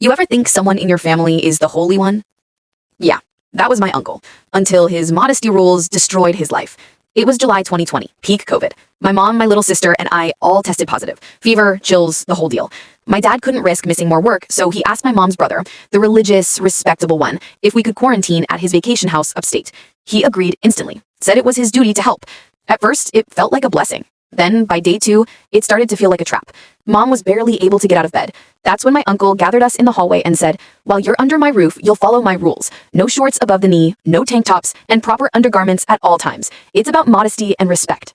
You ever think someone in your family is the holy one? Yeah, that was my uncle, until his modesty rules destroyed his life. It was July 2020, peak COVID. My mom, my little sister, and I all tested positive. Fever, chills, the whole deal. My dad couldn't risk missing more work, so he asked my mom's brother, the religious, respectable one, if we could quarantine at his vacation house upstate. He agreed instantly, said it was his duty to help. At first, it felt like a blessing. Then, by day 2, it started to feel like a trap. Mom was barely able to get out of bed. That's when my uncle gathered us in the hallway and said, "While you're under my roof, you'll follow my rules. No shorts above the knee, no tank tops, and proper undergarments at all times. It's about modesty and respect."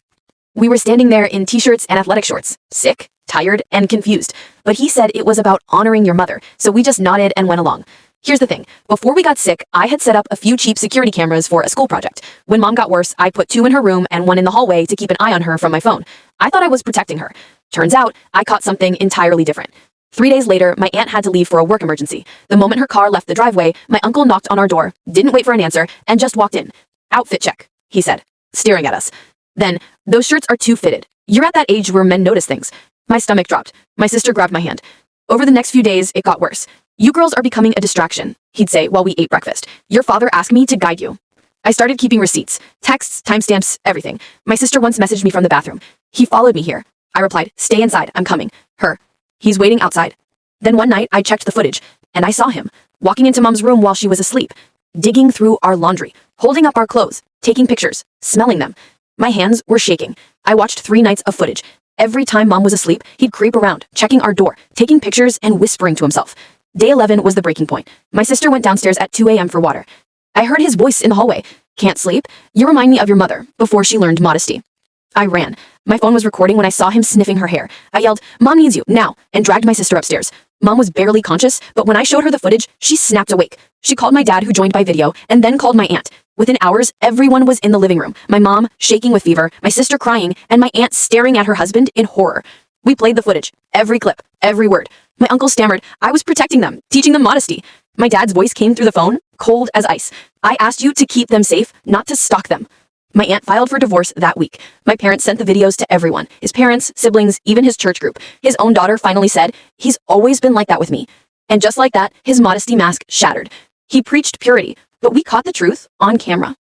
We were standing there in t-shirts and athletic shorts, sick, tired, and confused. But he said it was about honoring your mother, so we just nodded and went along. Here's the thing. Before we got sick, I had set up a few cheap security cameras for a school project. When Mom got worse, I put 2 in her room and 1 in the hallway to keep an eye on her from my phone. I thought I was protecting her. Turns out, I caught something entirely different. 3 days later, my aunt had to leave for a work emergency. The moment her car left the driveway, my uncle knocked on our door, didn't wait for an answer, and just walked in. "Outfit check," he said, staring at us. Then, "Those shirts are too fitted. You're at that age where men notice things." My stomach dropped. My sister grabbed my hand. Over the next few days, it got worse. "You girls are becoming a distraction," he'd say while we ate breakfast. "Your father asked me to guide you." I started keeping receipts, texts, timestamps, everything. My sister once messaged me from the bathroom. "He followed me here." I replied, "Stay inside, I'm coming." Her, "He's waiting outside." Then one night, I checked the footage, and I saw him, walking into Mom's room while she was asleep, digging through our laundry, holding up our clothes, taking pictures, smelling them. My hands were shaking. I watched 3 nights of footage. Every time Mom was asleep, he'd creep around, checking our door, taking pictures, and whispering to himself. Day 11 was the breaking point. My sister went downstairs at 2 a.m. for water. I heard his voice in the hallway. "Can't sleep? You remind me of your mother," before she learned modesty. I ran. My phone was recording when I saw him sniffing her hair. I yelled, "Mom needs you, now," and dragged my sister upstairs. Mom was barely conscious, but when I showed her the footage, she snapped awake. She called my dad, who joined by video, and then called my aunt. Within hours, everyone was in the living room. My mom, shaking with fever, my sister crying, and my aunt staring at her husband in horror. We played the footage, every clip, every word. My uncle stammered, "I was protecting them, teaching them modesty." My dad's voice came through the phone, cold as ice. "I asked you to keep them safe, not to stalk them." My aunt filed for divorce that week. My parents sent the videos to everyone, his parents, siblings, even his church group. His own daughter finally said, "He's always been like that with me." And just like that, his modesty mask shattered. He preached purity, but we caught the truth on camera.